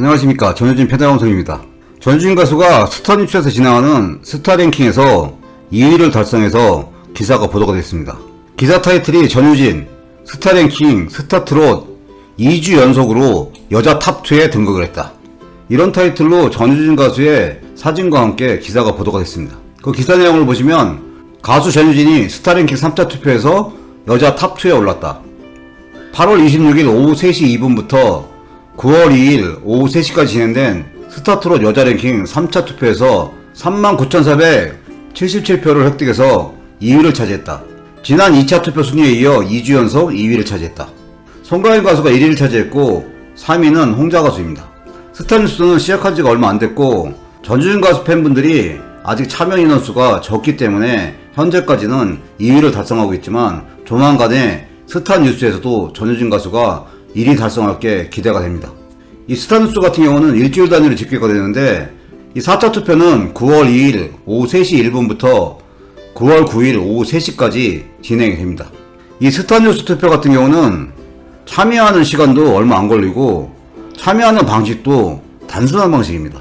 안녕하십니까. 전효진 패널방송입니다. 전효진 가수가 스타뉴스에서 진행하는 스타랭킹에서 2위를 달성해서 기사가 보도가 됐습니다. 기사 타이틀이 전효진 스타랭킹 스타트롯 2주 연속으로 여자 탑2에 등극을 했다. 이런 타이틀로 전효진 가수의 사진과 함께 기사가 보도가 됐습니다. 그 기사 내용을 보시면 가수 전효진이 스타랭킹 3차 투표에서 여자 탑2에 올랐다. 8월 26일 오후 3시 2분부터 9월 2일 오후 3시까지 진행된 스타트롯 여자 랭킹 3차 투표에서 39,477표를 획득해서 2위를 차지했다. 지난 2차 투표 순위에 이어 2주 연속 2위를 차지했다. 송가인 가수가 1위를 차지했고 3위는 홍자 가수입니다. 스타뉴스는 시작한 지가 얼마 안 됐고 전효진 가수 팬분들이 아직 참여 인원수가 적기 때문에 현재까지는 2위를 달성하고 있지만 조만간에 스타뉴스에서도 전효진 가수가 1위 달성할 게 기대가 됩니다. 이 스타뉴스 같은 경우는 일주일 단위로 집계가 되는데 이 4차 투표는 9월 2일 오후 3시 1분부터 9월 9일 오후 3시까지 진행이 됩니다. 이 스타뉴스 투표 같은 경우는 참여하는 시간도 얼마 안 걸리고 참여하는 방식도 단순한 방식입니다.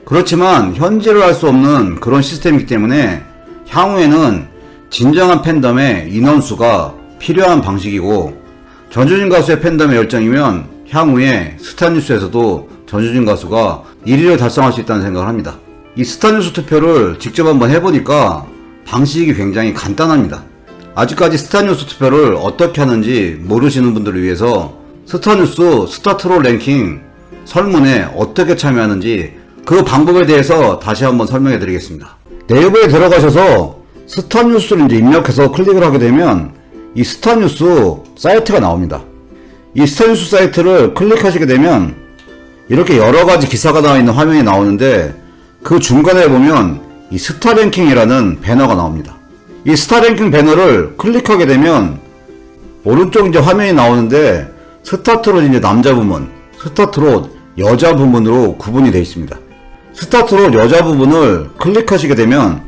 그렇지만 현질을 할 수 없는 그런 시스템이기 때문에 향후에는 진정한 팬덤의 인원수가 필요한 방식이고 전효진 가수의 팬덤의 열정이면 향후에 스타뉴스에서도 전효진 가수가 1위를 달성할 수 있다는 생각을 합니다. 이 스타뉴스 투표를 직접 한번 해보니까 방식이 굉장히 간단합니다. 아직까지 스타뉴스 투표를 어떻게 하는지 모르시는 분들을 위해서 스타뉴스 스타트롯 랭킹 설문에 어떻게 참여하는지 그 방법에 대해서 다시 한번 설명해 드리겠습니다. 네이버에 들어가셔서 스타뉴스를 이제 입력해서 클릭을 하게 되면 이 스타뉴스 사이트가 나옵니다. 이 스타뉴스 사이트를 클릭하시게 되면 이렇게 여러가지 기사가 나와 있는 화면이 나오는데 그 중간에 보면 이 스타랭킹이라는 배너가 나옵니다. 이 스타랭킹 배너를 클릭하게 되면 오른쪽 이제 화면이 나오는데 스타트롯 이제 남자 부문, 스타트롯 여자 부문으로 구분이 되어 있습니다. 스타트롯 여자 부분을 클릭하시게 되면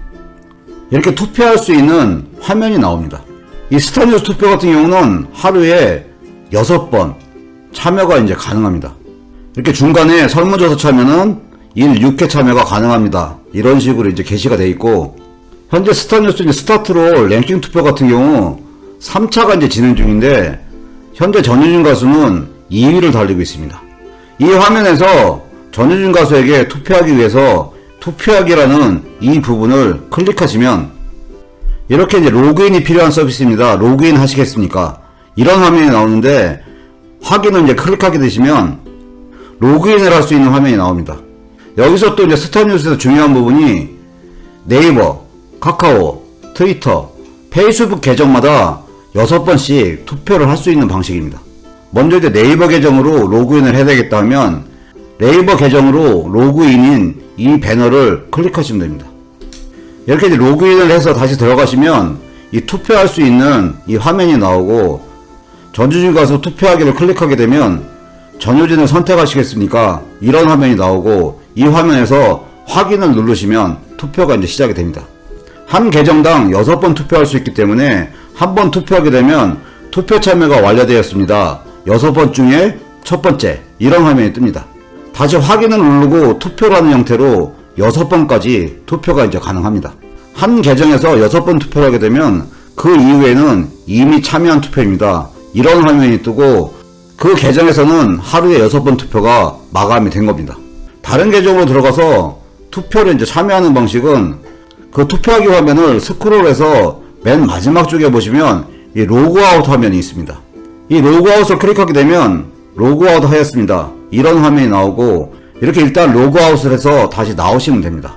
이렇게 투표할 수 있는 화면이 나옵니다. 이 스타뉴스 투표 같은 경우는 하루에 6번 참여가 이제 가능합니다. 이렇게 중간에 설문조사 참여는 1, 6회 참여가 가능합니다. 이런 식으로 이제 게시가 되어 있고, 현재 스타뉴스 이제 스타트롯 랭킹 투표 같은 경우 3차가 이제 진행 중인데, 현재 전효진 가수는 2위를 달리고 있습니다. 이 화면에서 전효진 가수에게 투표하기 위해서 투표하기라는 이 부분을 클릭하시면 이렇게 이제 로그인이 필요한 서비스입니다. 로그인 하시겠습니까? 이런 화면이 나오는데 확인을 이제 클릭하게 되시면 로그인을 할 수 있는 화면이 나옵니다. 여기서 또 이제 스타뉴스에서 중요한 부분이 네이버, 카카오, 트위터, 페이스북 계정마다 6번씩 투표를 할 수 있는 방식입니다. 먼저 이제 네이버 계정으로 로그인을 해야 되겠다 하면 네이버 계정으로 로그인인 이 배너를 클릭하시면 됩니다. 이렇게 이제 로그인을 해서 다시 들어가시면 이 투표할 수 있는 이 화면이 나오고 전효진 가수 투표하기를 클릭하게 되면 전효진을 선택하시겠습니까? 이런 화면이 나오고 이 화면에서 확인을 누르시면 투표가 이제 시작이 됩니다. 한 계정당 6번 투표할 수 있기 때문에 한 번 투표하게 되면 투표 참여가 완료되었습니다. 6번 중에 첫 번째 이런 화면이 뜹니다. 다시 확인을 누르고 투표를 하는 형태로 6번까지 투표가 이제 가능합니다. 한 계정에서 6번 투표를 하게 되면 그 이후에는 이미 참여한 투표입니다. 이런 화면이 뜨고 그 계정에서는 하루에 6번 투표가 마감이 된 겁니다. 다른 계정으로 들어가서 투표를 이제 참여하는 방식은 그 투표하기 화면을 스크롤해서 맨 마지막 쪽에 보시면 이 로그아웃 화면이 있습니다. 이 로그아웃을 클릭하게 되면 로그아웃 하였습니다. 이런 화면이 나오고 이렇게 일단 로그아웃을 해서 다시 나오시면 됩니다.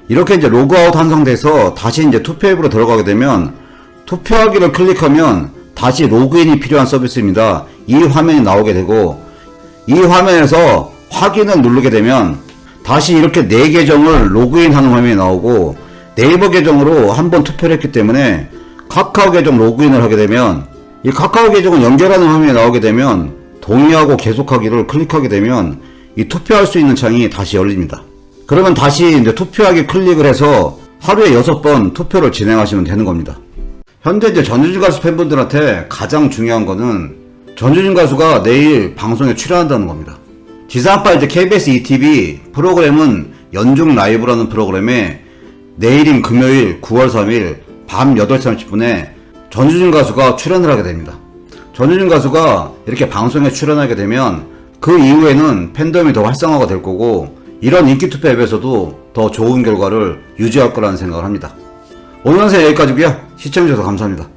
이렇게 이제 로그아웃 한 상태에서 다시 이제 투표 앱으로 들어가게 되면 투표하기를 클릭하면 다시 로그인이 필요한 서비스입니다. 이 화면이 나오게 되고 이 화면에서 확인을 누르게 되면 다시 이렇게 내 계정을 로그인하는 화면이 나오고 네이버 계정으로 한번 투표를 했기 때문에 카카오 계정 로그인을 하게 되면 이 카카오 계정을 연결하는 화면이 나오게 되면 동의하고 계속하기를 클릭하게 되면 이 투표할 수 있는 창이 다시 열립니다. 그러면 다시 이제 투표하기 클릭을 해서 하루에 6번 투표를 진행하시면 되는 겁니다. 현재 이제 전효진 가수 팬분들한테 가장 중요한 거는 전효진 가수가 내일 방송에 출연한다는 겁니다. 지상파 이제 KBS ETV 프로그램은 연중 라이브라는 프로그램에 내일인 금요일 9월 3일 밤 8시 30분에 전유진 가수가 출연을 하게 됩니다. 전유진 가수가 이렇게 방송에 출연하게 되면 그 이후에는 팬덤이 더 활성화가 될 거고 이런 인기 투표 앱에서도 더 좋은 결과를 유지할 거라는 생각을 합니다. 오늘 영상 여기까지고요. 시청해주셔서 감사합니다.